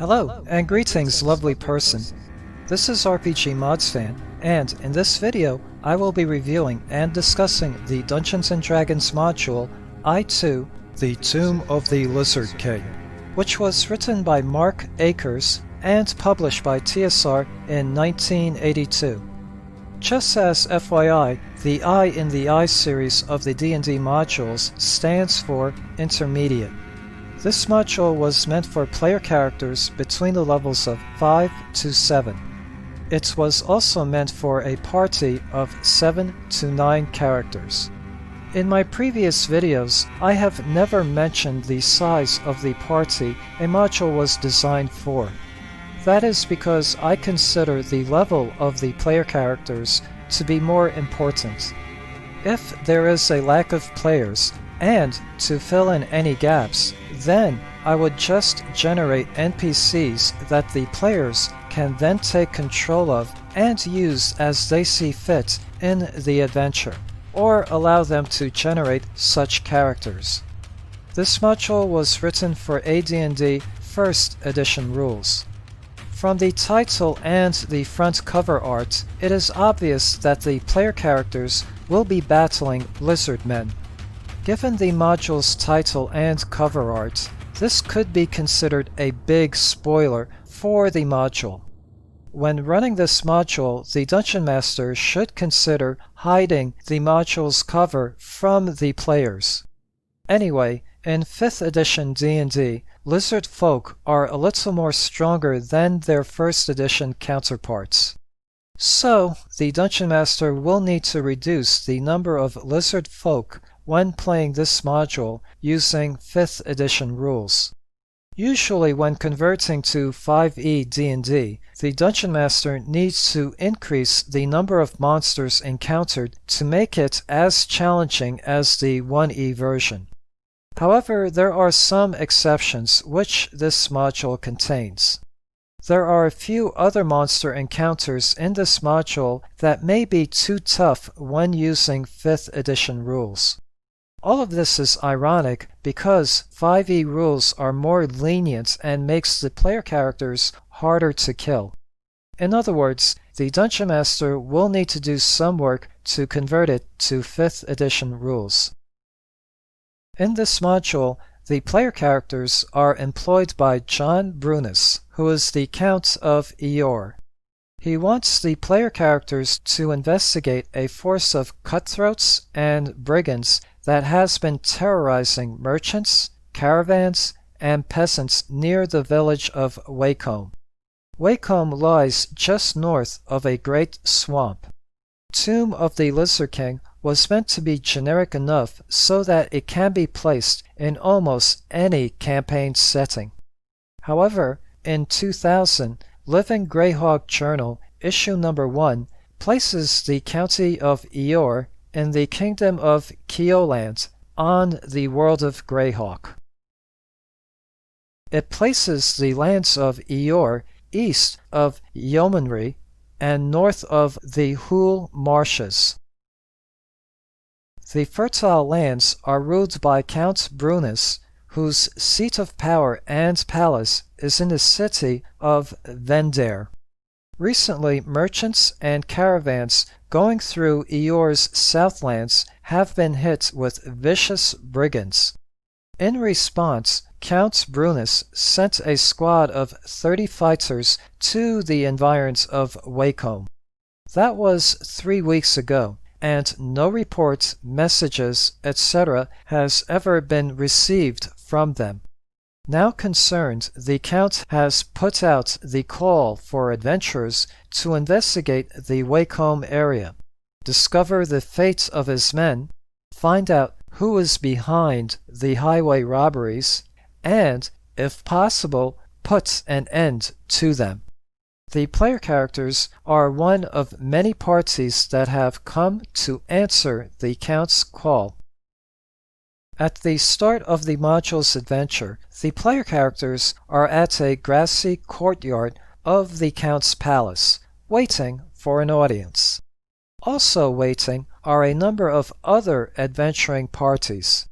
Hello, and greetings, lovely person. This is RPGmodsFan, and in this video, I will be reviewing and discussing the Dungeons & Dragons module I2, The Tomb of the Lizard King, which was written by Mark Akers and published by TSR in 1982. Just as FYI, the I in the I series of the D&D modules stands for Intermediate. This module was meant for player characters between the levels of 5 to 7. It was also meant for a party of 7 to 9 characters. In my previous videos, I have never mentioned the size of the party a module was designed for. That is because I consider the level of the player characters to be more important. If there is a lack of players, and to fill in any gaps, then I would just generate NPCs that the players can then take control of and use as they see fit in the adventure, or allow them to generate such characters. This module was written for AD&D 1st edition rules. From the title and the front cover art, it is obvious that the player characters will be battling lizard men. Given the module's title and cover art, this could be considered a big spoiler for the module. When running this module, the Dungeon Master should consider hiding the module's cover from the players. Anyway, in 5th edition D&D, lizard folk are a little more stronger than their 1st edition counterparts. So, the Dungeon Master will need to reduce the number of lizard folk when playing this module using 5th edition rules. Usually when converting to 5e D&D, the Dungeon Master needs to increase the number of monsters encountered to make it as challenging as the 1e version. However, there are some exceptions which this module contains. There are a few other monster encounters in this module that may be too tough when using 5th edition rules. All of this is ironic because 5e rules are more lenient and makes the player characters harder to kill. In other words, the Dungeon Master will need to do some work to convert it to 5th edition rules. In this module, the player characters are employed by John Brunis, who is the Count of Eor. He wants the player characters to investigate a force of cutthroats and brigands that has been terrorizing merchants, caravans, and peasants near the village of Wacombe. Wacombe lies just north of a great swamp. Tomb of the Lizard King was meant to be generic enough so that it can be placed in almost any campaign setting. However, in 2000, Living Greyhawk Journal, issue number 1, places the county of Eor in the kingdom of Keoland on the world of Greyhawk. It places the lands of Eor east of Yeomanry and north of the Hool Marshes. The fertile lands are ruled by Count Brunis, whose seat of power and palace is in the city of Vendare. Recently, merchants and caravans going through Eor's southlands have been hit with vicious brigands. In response, Count Brunis sent a squad of 30 fighters to the environs of Wacombe. That was 3 weeks ago, and no reports, messages, etc. has ever been received from them. Now concerned, the Count has put out the call for adventurers to investigate the Wacombe area, discover the fate of his men, find out who is behind the highway robberies, and, if possible, put an end to them. The player characters are one of many parties that have come to answer the Count's call. At the start of the module's adventure, the player characters are at a grassy courtyard of the Count's palace, waiting for an audience. Also waiting are a number of other adventuring parties.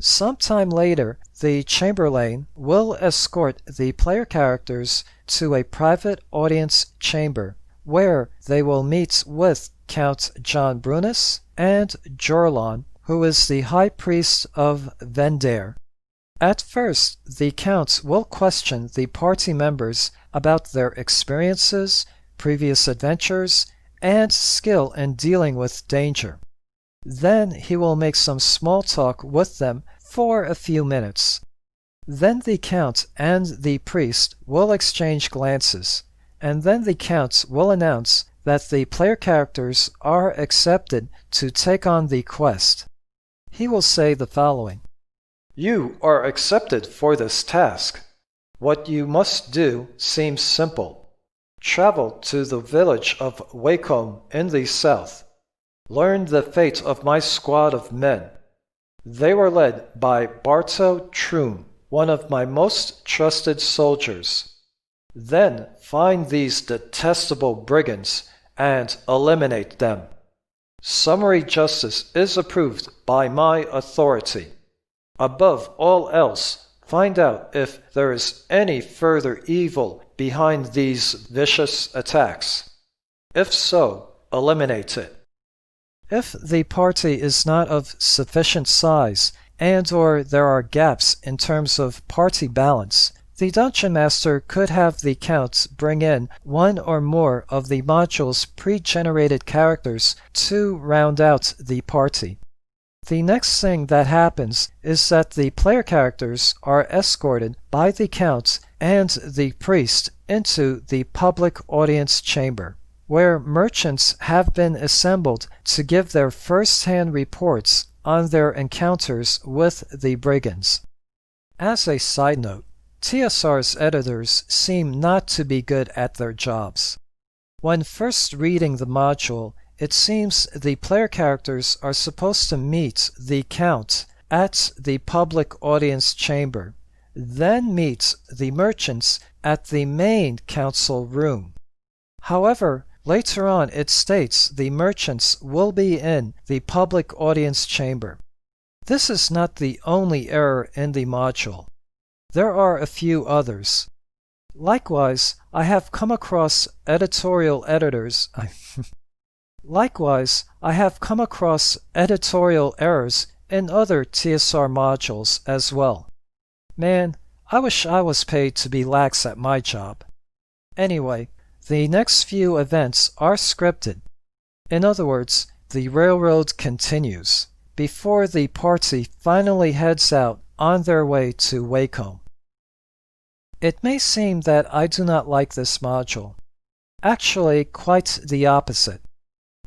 Sometime later, the Chamberlain will escort the player characters to a private audience chamber, where they will meet with Count John Brunus and Jorlon, who is the High Priest of Vendare. At first, the Count will question the party members about their experiences, previous adventures, and skill in dealing with danger. Then he will make some small talk with them for a few minutes. Then the Count and the priest will exchange glances, and then the Count will announce that the player characters are accepted to take on the quest. He will say the following: "You are accepted for this task. What you must do seems simple. Travel to the village of Wacombe in the south. Learn the fate of my squad of men. They were led by Barto Troom, one of my most trusted soldiers. Then find these detestable brigands and eliminate them. Summary justice is approved by my authority. Above all else, find out if there is any further evil behind these vicious attacks. If so, eliminate it." If the party is not of sufficient size and/or there are gaps in terms of party balance, the Dungeon Master could have the Count bring in one or more of the module's pre-generated characters to round out the party. The next thing that happens is that the player characters are escorted by the Count and the priest into the public audience chamber, where merchants have been assembled to give their first-hand reports on their encounters with the brigands. As a side note, TSR's editors seem not to be good at their jobs. When first reading the module, it seems the player characters are supposed to meet the Count at the public audience chamber, then meet the merchants at the main council room. However, later on it states the merchants will be in the public audience chamber. This is not the only error in the module. There are a few others. Likewise, I have come across editorial errors in other TSR modules as well. Man, I wish I was paid to be lax at my job. Anyway, the next few events are scripted. In other words, the railroad continues before the party finally heads out on their way to Wacombe. It may seem that I do not like this module. Actually, quite the opposite.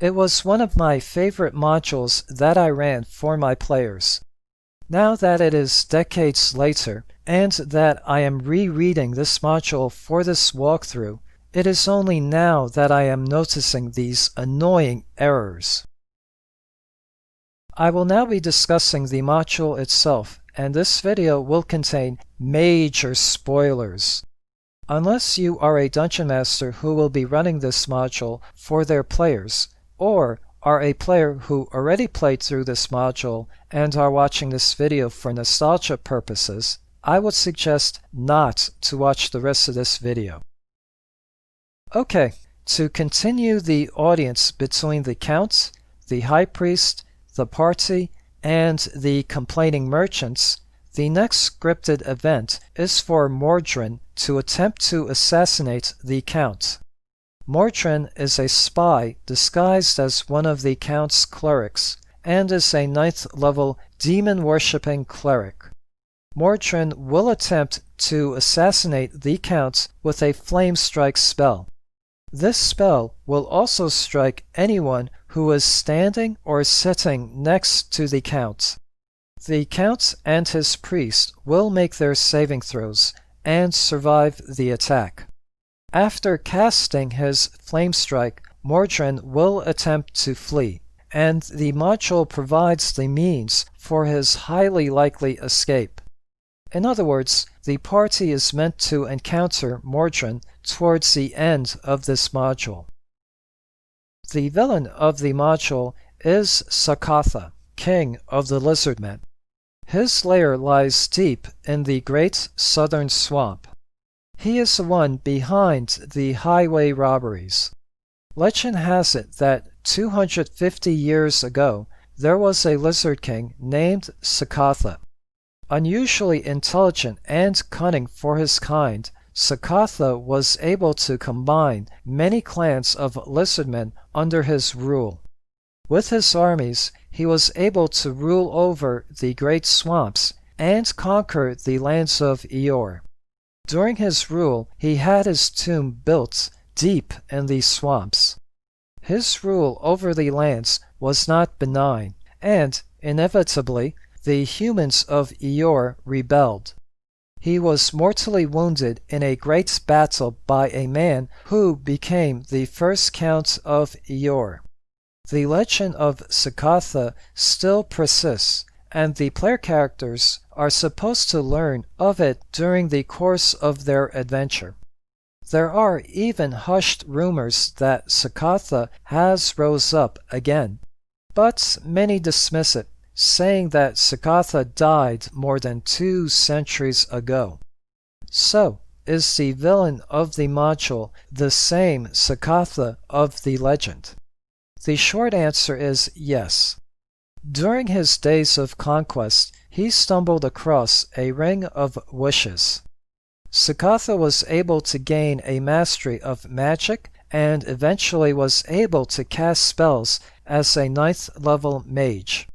It was one of my favorite modules that I ran for my players. Now that it is decades later, and that I am rereading this module for this walkthrough, it is only now that I am noticing these annoying errors. I will now be discussing the module itself, and this video will contain major spoilers. Unless you are a Dungeon Master who will be running this module for their players, or are a player who already played through this module and are watching this video for nostalgia purposes, I would suggest not to watch the rest of this video. Okay, to continue the audience between the Count, the High Priest, the party, and the complaining merchants, the next scripted event is for Mordrin to attempt to assassinate the Count. Mordrin is a spy disguised as one of the Count's clerics, and is a 9th level demon-worshipping cleric. Mordrin will attempt to assassinate the Count with a flame strike spell. This spell will also strike anyone who is standing or sitting next to the Count. The Count and his priest will make their saving throws and survive the attack. After casting his flame strike, Mordrin will attempt to flee, and the module provides the means for his highly likely escape. In other words, the party is meant to encounter Mordrin towards the end of this module. The villain of the module is Sakatha, king of the Lizardmen. His lair lies deep in the Great Southern Swamp. He is the one behind the highway robberies. Legend has it that 250 years ago, there was a lizard king named Sakatha. Unusually intelligent and cunning for his kind, Sakatha was able to combine many clans of lizardmen under his rule. With his armies, he was able to rule over the great swamps and conquer the lands of Eeyore. During his rule, he had his tomb built deep in these swamps. His rule over the lands was not benign, and, inevitably, the humans of Eeyore rebelled. He was mortally wounded in a great battle by a man who became the first Count of Eeyore. The legend of Sakatha still persists, and the player characters are supposed to learn of it during the course of their adventure. There are even hushed rumors that Sakatha has rose up again, but many dismiss it, saying that Sakatha died more than 2 centuries ago. So, is the villain of the module the same Sakatha of the legend? The short answer is yes. During his days of conquest, he stumbled across a ring of wishes. Sakatha was able to gain a mastery of magic and eventually was able to cast spells as a 9th level mage.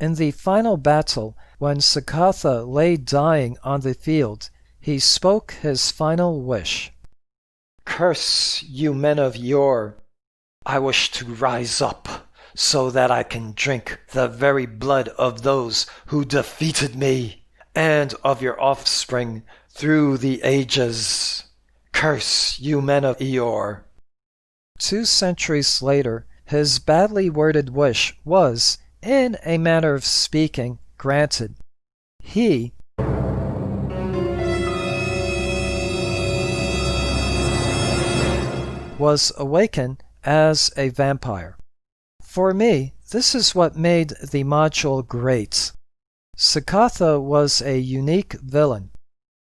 In the final battle, when Sakatha lay dying on the field, he spoke his final wish. "Curse you men of yore! I wish to rise up, so that I can drink the very blood of those who defeated me, and of your offspring through the ages. Curse you men of Eeyore!" 2 centuries later, his badly worded wish was, in a manner of speaking, granted. He was awakened as a vampire. For me, this is what made the module great. Sakatha was a unique villain.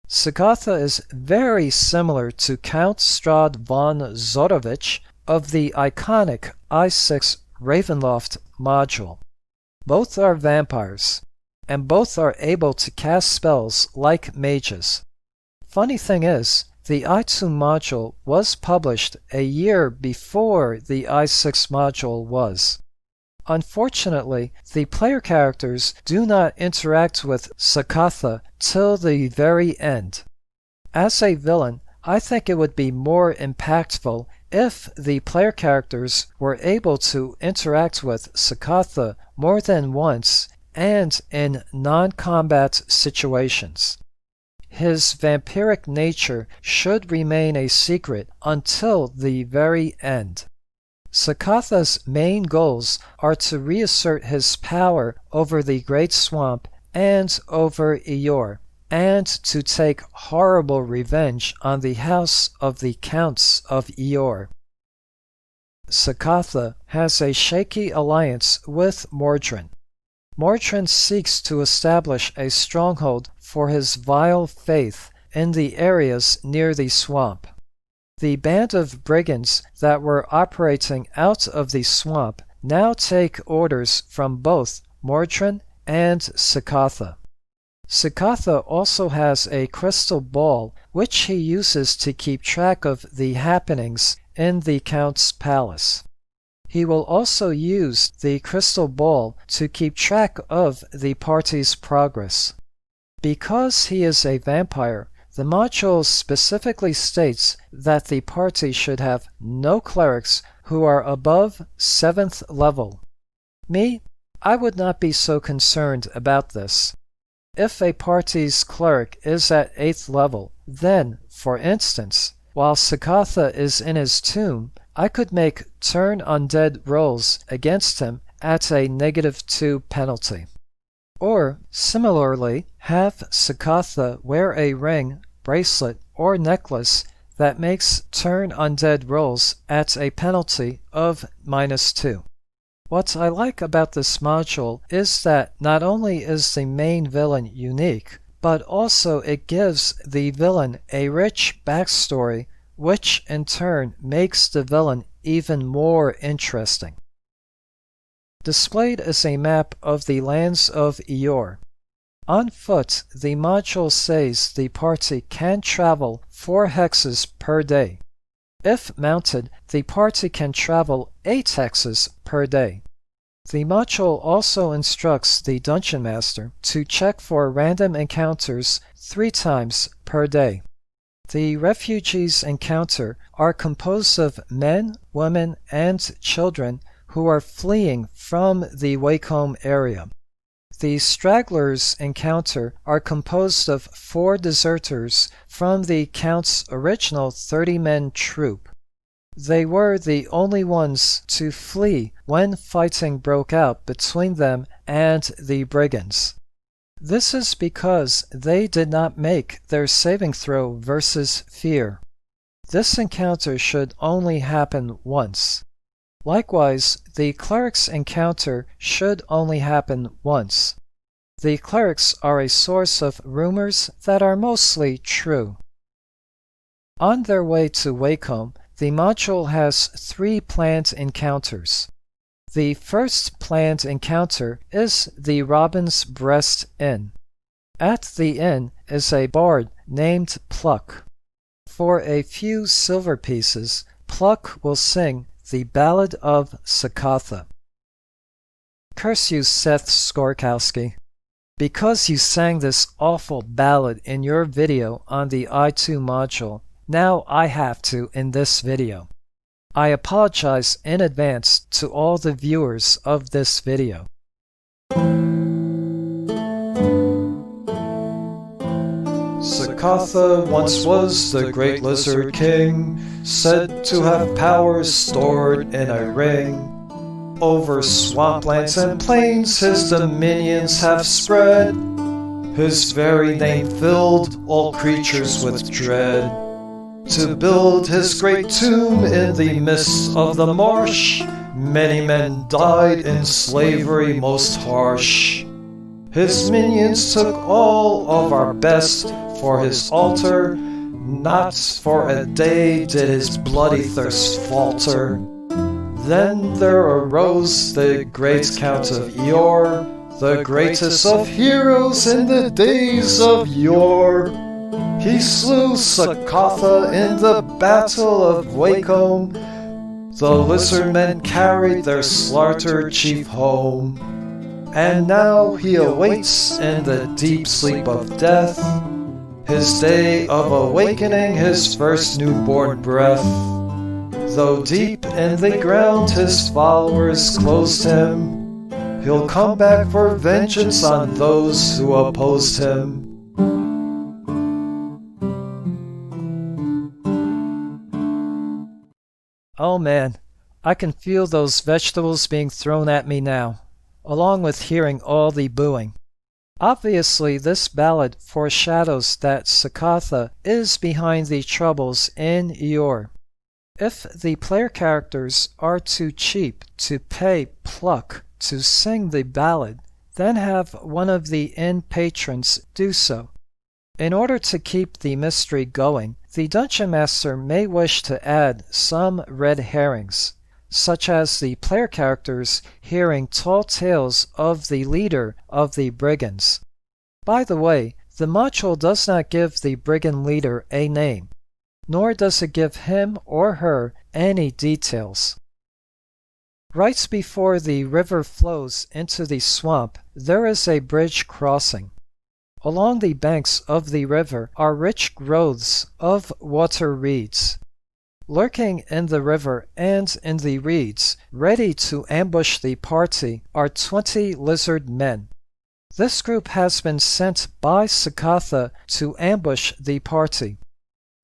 Sakatha is very similar to Count Strahd von Zorovich of the iconic I6 Ravenloft module. Both are vampires, and both are able to cast spells like mages. Funny thing is, the I2 module was published a year before the I6 module was. Unfortunately, the player characters do not interact with Sakatha till the very end. As a villain, I think it would be more impactful if the player characters were able to interact with Sakatha more than once and in non-combat situations. His vampiric nature should remain a secret until the very end. Sakatha's main goals are to reassert his power over the Great Swamp and over Eeyore, and to take horrible revenge on the house of the Counts of Eeyore. Sakatha has a shaky alliance with Mordrin. Mordrin seeks to establish a stronghold for his vile faith in the areas near the swamp. The band of brigands that were operating out of the swamp now take orders from both Mordrin and Sakatha. Sakatha also has a crystal ball which he uses to keep track of the happenings in the Count's palace. He will also use the crystal ball to keep track of the party's progress. Because he is a vampire, the module specifically states that the party should have no clerics who are above 7th level. Me, I would not be so concerned about this. If a party's cleric is at 8th level, then, for instance, while Sakatha is in his tomb, I could make turn undead rolls against him at a -2 penalty. Or, similarly, have Sakatha wear a ring, bracelet, or necklace that makes turn undead rolls at a penalty of -2. What I like about this module is that not only is the main villain unique, but also it gives the villain a rich backstory, which in turn makes the villain even more interesting. Displayed is a map of the lands of Eeyore. On foot, the module says the party can travel 4 hexes per day. If mounted, the party can travel 8 hexes per day. The module also instructs the Dungeon Master to check for random encounters 3 times per day. The refugees encounter are composed of men, women, and children who are fleeing from the Wacombe area. The stragglers encounter are composed of 4 deserters from the Count's original 30-men troop. They were the only ones to flee when fighting broke out between them and the brigands. This is because they did not make their saving throw versus fear. This encounter should only happen once. Likewise, the clerics encounter should only happen once. The clerics are a source of rumors that are mostly true. On their way to Wacombe, the module has 3 planned encounters. The first planned encounter is the Robin's Breast Inn. At the inn is a bard named Pluck. For a few silver pieces, Pluck will sing the Ballad of Sakatha. Curse you, Seth Skorkowski. Because you sang this awful ballad in your video on the I2 module, now I have to in this video. I apologize in advance to all the viewers of this video. Sakatha once was the great lizard king, said to have powers stored in a ring. Over swamplands and plains his dominions have spread. His very name filled all creatures with dread. To build his great tomb in the midst of the marsh, many men died in slavery most harsh. His minions took all of our best for his altar, not for a day did his bloody thirst falter. Then there arose the great Count of Eeyore, the greatest of heroes in the days of yore. He slew Sakatha in the battle of Wacombe. The lizard men carried their slaughtered chief home. And now he awaits in the deep sleep of death, his day of awakening his first newborn breath. Though deep in the ground his followers closed him, he'll come back for vengeance on those who opposed him. Oh man, I can feel those vegetables being thrown at me now, along with hearing all the booing. Obviously, this ballad foreshadows that Sakatha is behind the troubles in Eeyore. If the player characters are too cheap to pay Pluck to sing the ballad, then have one of the inn patrons do so. In order to keep the mystery going, the Dungeon Master may wish to add some red herrings, such as the player characters hearing tall tales of the leader of the brigands. By the way, the module does not give the brigand leader a name, nor does it give him or her any details. Right before the river flows into the swamp, there is a bridge crossing. Along the banks of the river are rich growths of water reeds. Lurking in the river and in the reeds, ready to ambush the party, are 20 lizard men. This group has been sent by Sakatha to ambush the party.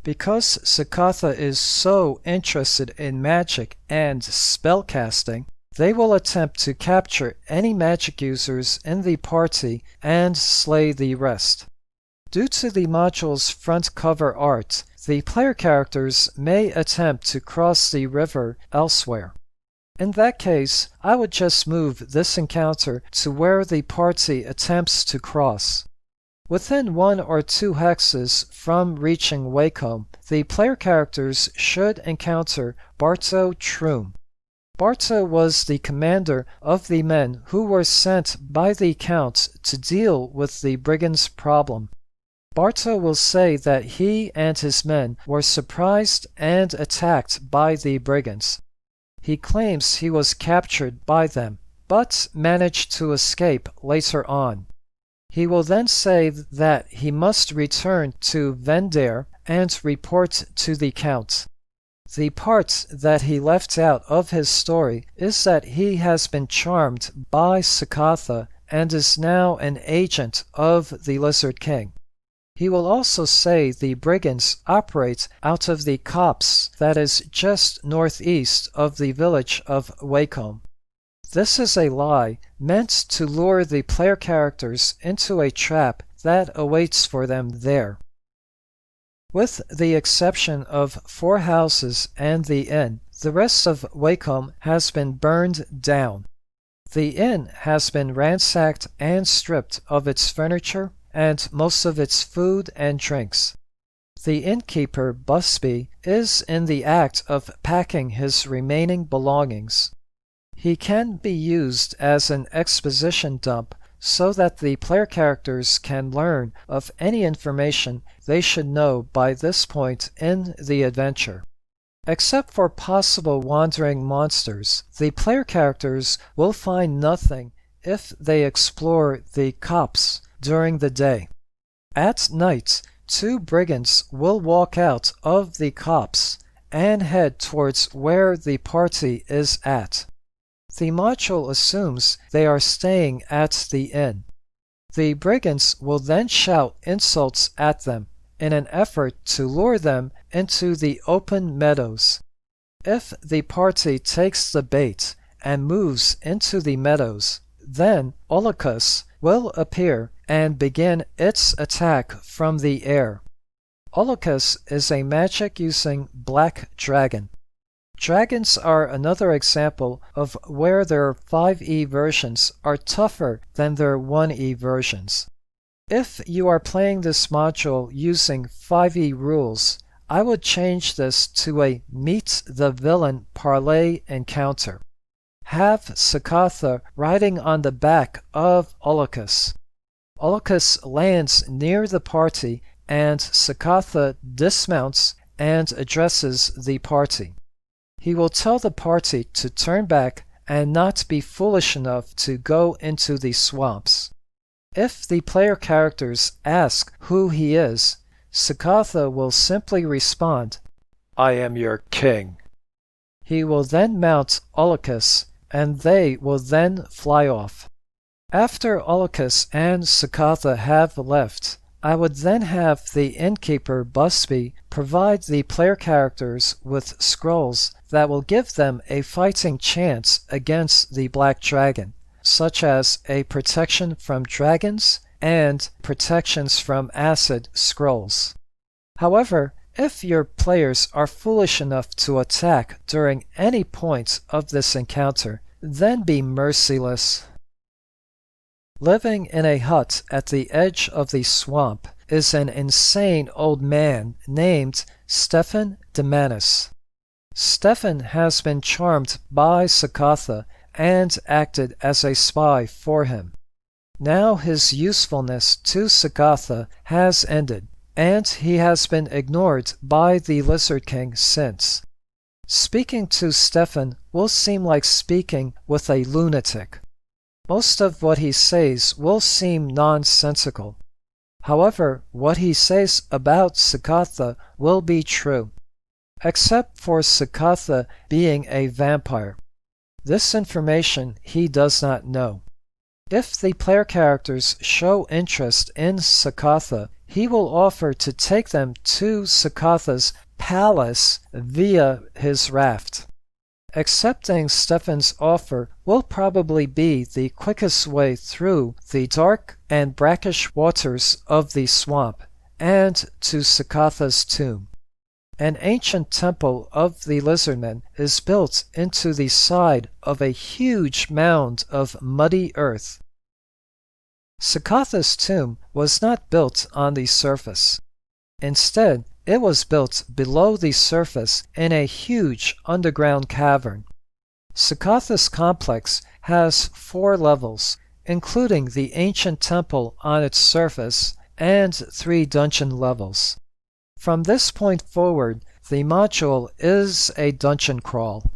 Because Sakatha is so interested in magic and spellcasting, they will attempt to capture any magic users in the party and slay the rest. Due to the module's front cover art, the player characters may attempt to cross the river elsewhere. In that case, I would just move this encounter to where the party attempts to cross. Within 1 or 2 hexes from reaching Wacombe, the player characters should encounter Barto Troom. Barto was the commander of the men who were sent by the Count to deal with the brigands' problem. Barto will say that he and his men were surprised and attacked by the brigands. He claims he was captured by them, but managed to escape later on. He will then say that he must return to Vendare and report to the Count. The part that he left out of his story is that he has been charmed by Sakatha and is now an agent of the Lizard King. He will also say the brigands operate out of the copse that is just northeast of the village of Wacombe. This is a lie meant to lure the player characters into a trap that awaits for them there. With the exception of 4 houses and the inn, the rest of Wacombe has been burned down. The inn has been ransacked and stripped of its furniture and most of its food and drinks. The innkeeper, Busby, is in the act of packing his remaining belongings. He can be used as an exposition dump so that the player characters can learn of any information they should know by this point in the adventure. Except for possible wandering monsters, the player characters will find nothing if they explore the copse during the day. At night, 2 brigands will walk out of the copse and head towards where the party is at. The module assumes they are staying at the inn. The brigands will then shout insults at them in an effort to lure them into the open meadows. If the party takes the bait and moves into the meadows, then Olocus will appear and begin its attack from the air. Olocus is a magic-using black dragon. Dragons are another example of where their 5e versions are tougher than their 1e versions. If you are playing this module using 5e rules, I would change this to a Meet the Villain Parlay encounter. Have Sakatha riding on the back of Olocus. Olocus lands near the party and Sakatha dismounts and addresses the party. He will tell the party to turn back and not be foolish enough to go into the swamps. If the player characters ask who he is, Sakatha will simply respond, "I am your king." He will then mount Olocus, and they will then fly off. After Olocus and Sakatha have left, I would then have the innkeeper Busby provide the player characters with scrolls that will give them a fighting chance against the Black Dragon, such as a protection from dragons and protections from acid scrolls. However, if your players are foolish enough to attack during any point of this encounter, then be merciless. Living in a hut at the edge of the swamp is an insane old man named Stefan Demanus. Stefan has been charmed by Sakatha and acted as a spy for him. Now his usefulness to Sakatha has ended, and he has been ignored by the Lizard King since. Speaking to Stefan will seem like speaking with a lunatic. Most of what he says will seem nonsensical. However, what he says about Sakatha will be true, except for Sakatha being a vampire. This information he does not know. If the player characters show interest in Sakatha, he will offer to take them to Sakatha's palace via his raft. Accepting Stefan's offer will probably be the quickest way through the dark and brackish waters of the swamp and to Sakatha's tomb. An ancient temple of the lizardmen is built into the side of a huge mound of muddy earth. Sakatha's tomb was not built on the surface. Instead, it was built below the surface in a huge underground cavern. Sakatha's complex has 4 levels, including the ancient temple on its surface and 3 dungeon levels. From this point forward, the module is a dungeon crawl.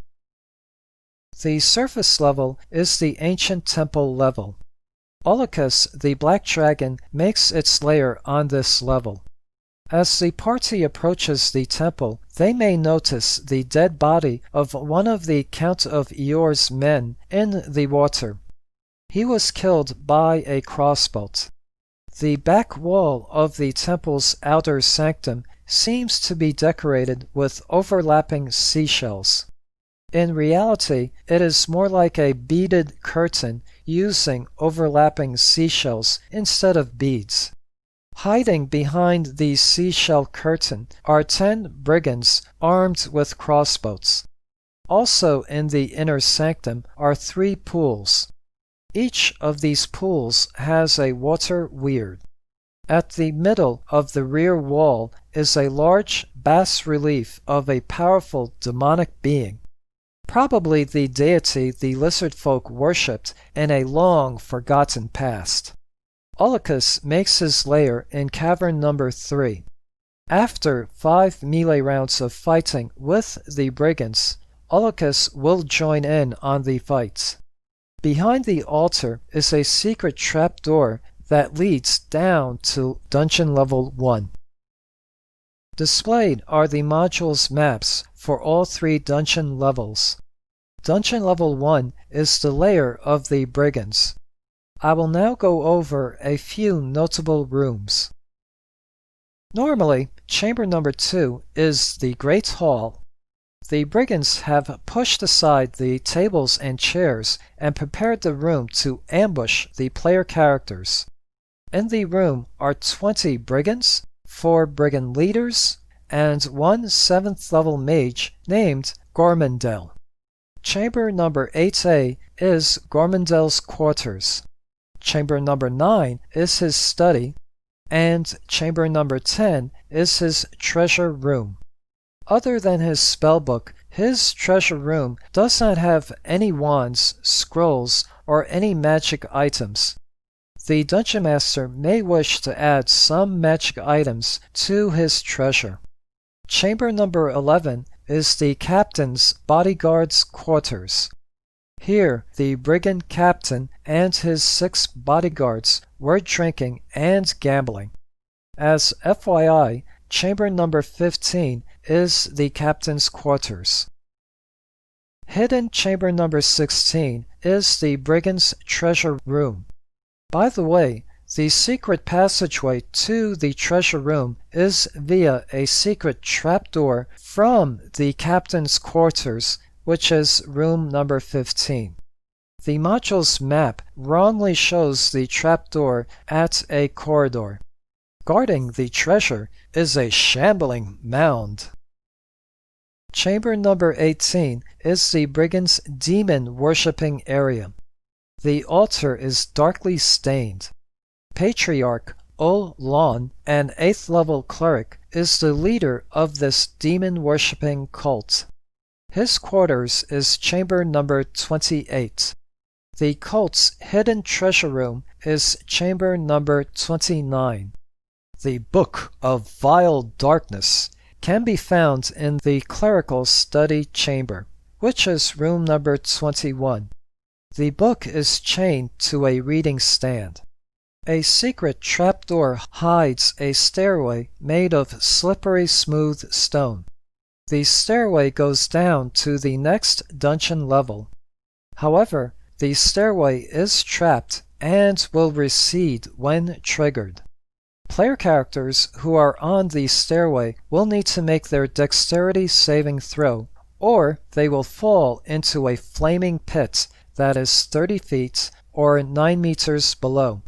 The surface level is the ancient temple level. Zagyx, the black dragon, makes its lair on this level. As the party approaches the temple, they may notice the dead body of one of the Count of Eor's men in the water. He was killed by a crossbolt. The back wall of the temple's outer sanctum seems to be decorated with overlapping seashells. In reality, it is more like a beaded curtain using overlapping seashells instead of beads. Hiding behind the seashell curtain are 10 brigands armed with crossbows. Also in the inner sanctum are 3 pools. Each of these pools has a water weird. At the middle of the rear wall is a large bas-relief of a powerful demonic being, probably the deity the lizard folk worshipped in a long forgotten past. Zagyx makes his lair in cavern number 3. After 5 melee rounds of fighting with the brigands, Zagyx will join in on the fights. Behind the altar is a secret trapdoor that leads down to dungeon level 1. Displayed are the module's maps for all 3 dungeon levels. Dungeon level 1 is the lair of the brigands. I will now go over a few notable rooms. Normally, chamber number 2 is the Great Hall. The brigands have pushed aside the tables and chairs and prepared the room to ambush the player characters. In the room are 20 brigands, 4 brigand leaders, and 1 7th level mage named Gormandel. Chamber number 8A is Gormandel's quarters. Chamber number 9 is his study, and chamber number 10 is his treasure room. Other than his spellbook, his treasure room does not have any wands, scrolls, or any magic items. The Dungeon Master may wish to add some magic items to his treasure. Chamber number 11 is the Captain's bodyguard's quarters. Here, the brigand captain and his 6 bodyguards were drinking and gambling. As FYI, chamber number 15 is the captain's quarters. Hidden chamber number 16 is the brigand's treasure room. By the way, the secret passageway to the treasure room is via a secret trapdoor from the captain's quarters, which is room number 15. The module's map wrongly shows the trapdoor at a corridor. Guarding the treasure is a shambling mound. Chamber number 18 is the brigand's demon-worshipping area. The altar is darkly stained. Patriarch Lon, an 8th level cleric, is the leader of this demon-worshipping cult. His quarters is chamber number 28. The cult's hidden treasure room is chamber number 29. The Book of Vile Darkness can be found in the clerical study chamber, which is room number 21. The book is chained to a reading stand. A secret trapdoor hides a stairway made of slippery smooth stone. The stairway goes down to the next dungeon level. However, the stairway is trapped and will recede when triggered. Player characters who are on the stairway will need to make their dexterity saving throw, or they will fall into a flaming pit that is 30 feet or 9 meters below.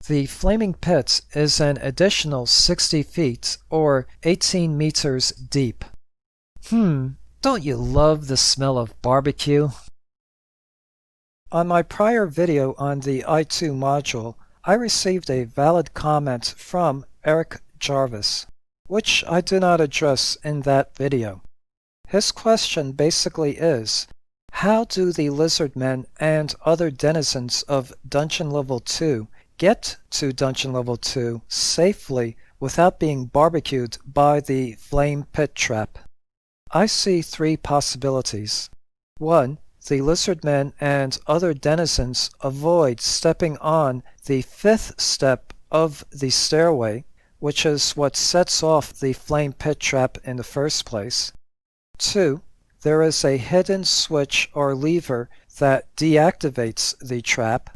The flaming pit is an additional 60 feet or 18 meters deep. Don't you love the smell of barbecue? On my prior video on the I2 module, I received a valid comment from Eric Jarvis, which I did not address in that video. His question basically is, how do the lizardmen and other denizens of Dungeon Level 2 get to Dungeon Level 2 safely without being barbecued by the flame pit trap? I see three possibilities. 1. The lizardmen and other denizens avoid stepping on the 5th step of the stairway, which is what sets off the flame pit trap in the first place. 2. There is a hidden switch or lever that deactivates the trap.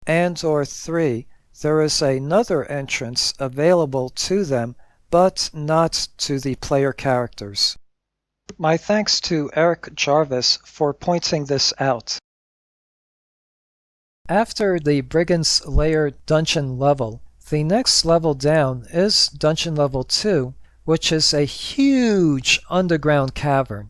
Or 3. There is another entrance available to them, but not to the player characters. My thanks to Eric Jarvis for pointing this out. After the Brigand's Lair dungeon level, the next level down is Dungeon Level 2, which is a huge underground cavern.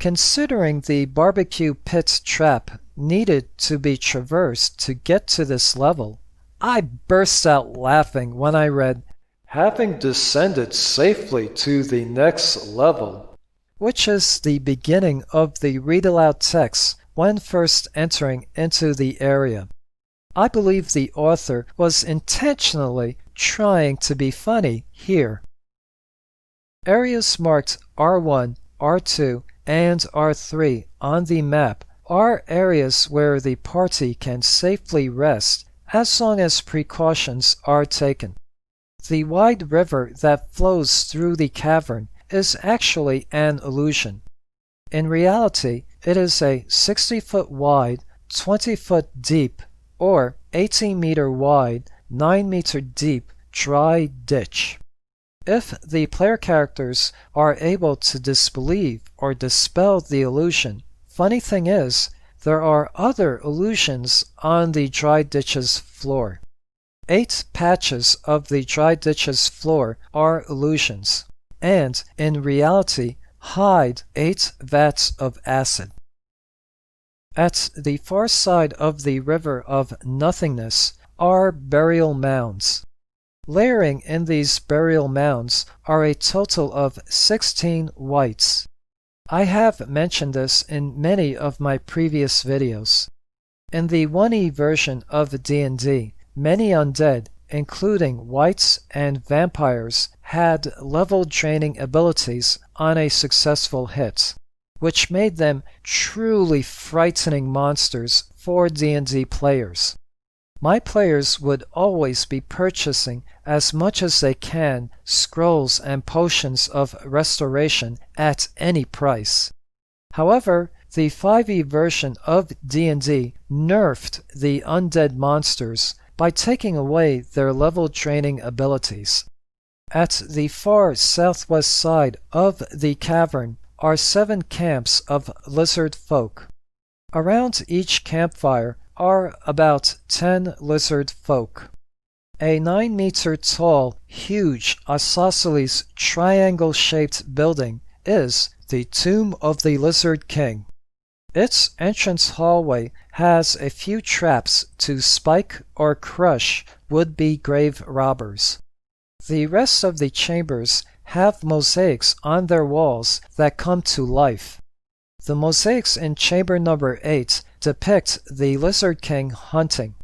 Considering the barbecue pit trap needed to be traversed to get to this level, I burst out laughing when I read, "Having descended safely to the next level," which is the beginning of the read-aloud text when first entering into the area. I believe the author was intentionally trying to be funny here. Areas marked R1, R2, and R3 on the map are areas where the party can safely rest as long as precautions are taken. The wide river that flows through the cavern is actually an illusion. In reality, it is a 60-foot wide, 20-foot deep, or 18-meter wide, 9-meter deep dry ditch. If the player characters are able to disbelieve or dispel the illusion, funny thing is, there are other illusions on the dry ditch's floor. 8 patches of the dry ditch's floor are illusions, and in reality hide 8 vats of acid. At the far side of the river of nothingness are burial mounds. Layering in these burial mounds are a total of 16 wights. I have mentioned this in many of my previous videos. In the 1E version of D&D, many undead, including wights and vampires, had level draining abilities on a successful hit, which made them truly frightening monsters for D&D players. My players would always be purchasing as much as they can scrolls and potions of restoration at any price. However, the 5e version of D&D nerfed the undead monsters by taking away their level draining abilities. At the far southwest side of the cavern are 7 camps of lizard folk. Around each campfire are about 10 lizard folk. A 9-meter tall, huge isosceles triangle-shaped building is the Tomb of the Lizard King. Its entrance hallway has a few traps to spike or crush would-be grave robbers. The rest of the chambers have mosaics on their walls that come to life. The mosaics in chamber number 8 depict the Lizard King hunting.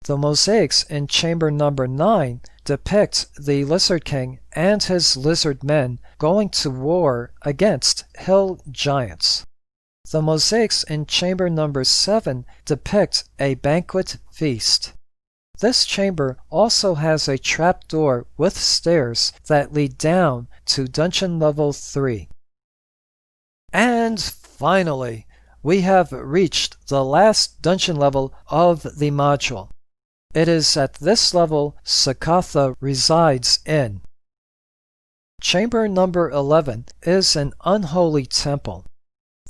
The mosaics in chamber number 9 depict the Lizard King and his lizard men going to war against hill giants. The mosaics in chamber number 7 depict a banquet feast. This chamber also has a trapdoor with stairs that lead down to Dungeon Level 3. And finally, we have reached the last dungeon level of the module. It is at this level Sakatha resides in. Chamber number 11 is an unholy temple.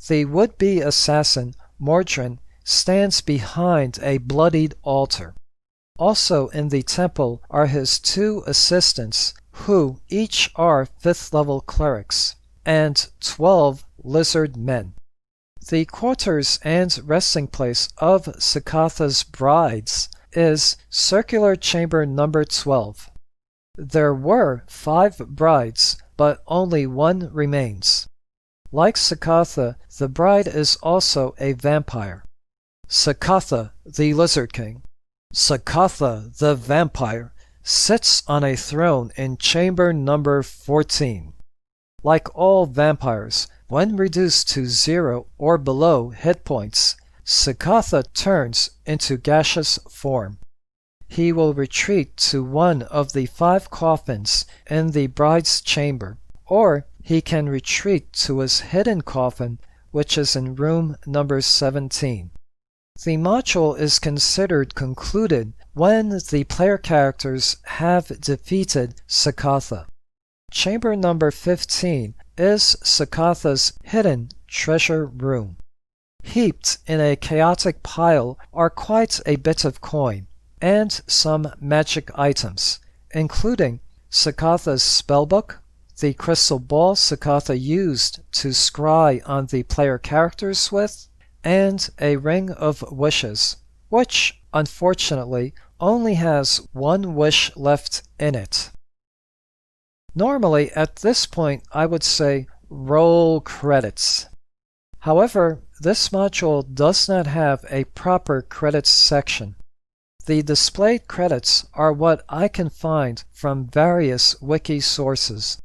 The would-be assassin, Mordrin, stands behind a bloodied altar. Also in the temple are his 2 assistants, who each are 5th level clerics, and 12 lizard men. The quarters and resting place of Sakatha's brides is circular chamber number 12. There were 5 brides, but only 1 remains. Like Sakatha, the bride is also a vampire. Sakatha, the Lizard King. Sakatha, the vampire, sits on a throne in chamber number 14. Like all vampires, when reduced to 0 or below hit points, Sakatha turns into gaseous form. He will retreat to one of the 5 coffins in the bride's chamber, or he can retreat to his hidden coffin, which is in room number 17. The module is considered concluded when the player characters have defeated Sakatha. Chamber number 15 is Sakatha's hidden treasure room. Heaped in a chaotic pile are quite a bit of coin, and some magic items, including Sakatha's spellbook, the crystal ball Sakatha used to scry on the player characters with, and a ring of wishes, which, unfortunately, only has 1 wish left in it. Normally, at this point, I would say roll credits. However, this module does not have a proper credits section. The displayed credits are what I can find from various wiki sources.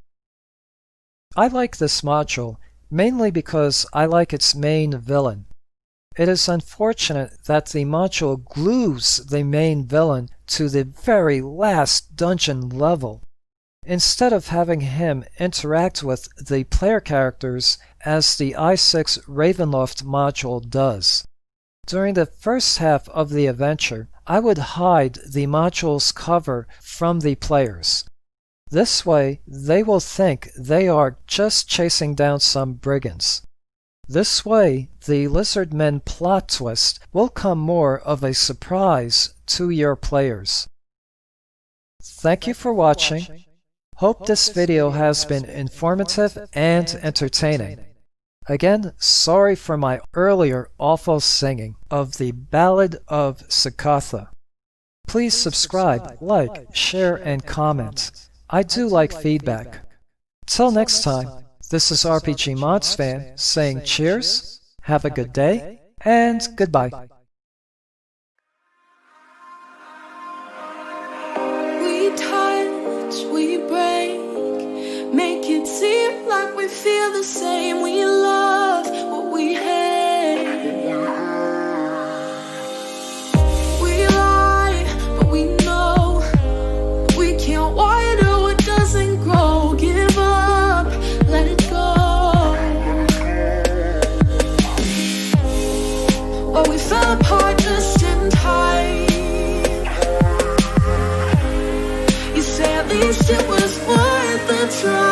I like this module mainly because I like its main villain. It is unfortunate that the module glues the main villain to the very last dungeon level, instead of having him interact with the player characters as the I6 Ravenloft module does. During the first half of the adventure, I would hide the module's cover from the players. This way, they will think they are just chasing down some brigands. This way, the Lizardmen plot twist will come more of a surprise to your players. Thank you for watching. Hope this video has been informative and entertaining. Again, sorry for my earlier awful singing of the Ballad of Sakatha. Please subscribe, like, share, and comment. I do like feedback. Till next time, this is RPGmodsFan saying cheers, have a good day, and goodbye. We touch, we break, make it seem like we feel the same. We love what we hate. We lie, but we know we can't water what doesn't grow. Give up, let it go. Well, we fell apart just in time. You say at least it was worth the try.